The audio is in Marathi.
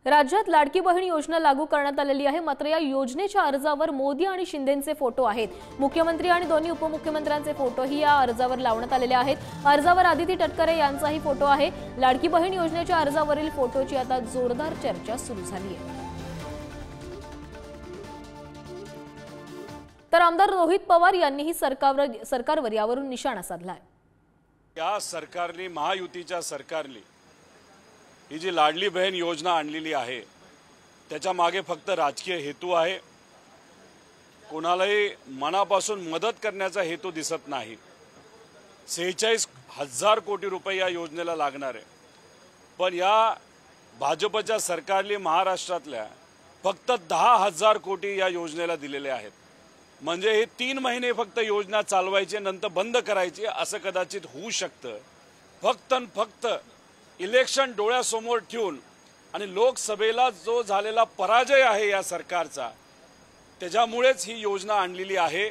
राज्यात लाडकी बहीण योजना लागू करण्यात आलेली आहे। मात्र या योजनेच्या अर्जावर मोदी आणि शिंदेंचे फोटो आहेत। मुख्यमंत्री आणि दोन्ही उपमुख्यमंत्र्यांचे फोटोही या अर्जावर लावण्यात आलेले आहेत। अर्जावर आदिती तटकरे यांचाही फोटो आहे। लाडकी बहीण योजनेच्या अर्जावरील फोटोची आता जोरदार चर्चा सुरू झाली आहे। तर आमदार रोहित पवार यांनीही सरकारवर यावरून निशाणा साधलाय। या सरकारने, महायुतीच्या सरकारने ही जी लाडली बहीण योजना आणलेली आहे त्याच्या मागे फक्त राजकीय हेतू आहे। कोणालाही मनापासून मदत करण्याचा हेतू दिसत नाही। 46,000 कोटी रुपये या योजनेला लागणार आहे, पण या भाजपच्या सरकारने महाराष्ट्रातल्या फक्त 10,000 कोटी या योजनेला दिलेले आहेत। म्हणजे हे 3 महिने फक्त योजना चालवायची, नंतर बंद करायची असं कदाचित होऊ शकतं। फक्त इलेक्शन डोळ्यासमोर ठेवून आणि लोकसभेला जो झालेला पराजय आहे या सरकारचा, त्याच्यामुळेच ही योजना आणलेली आहे।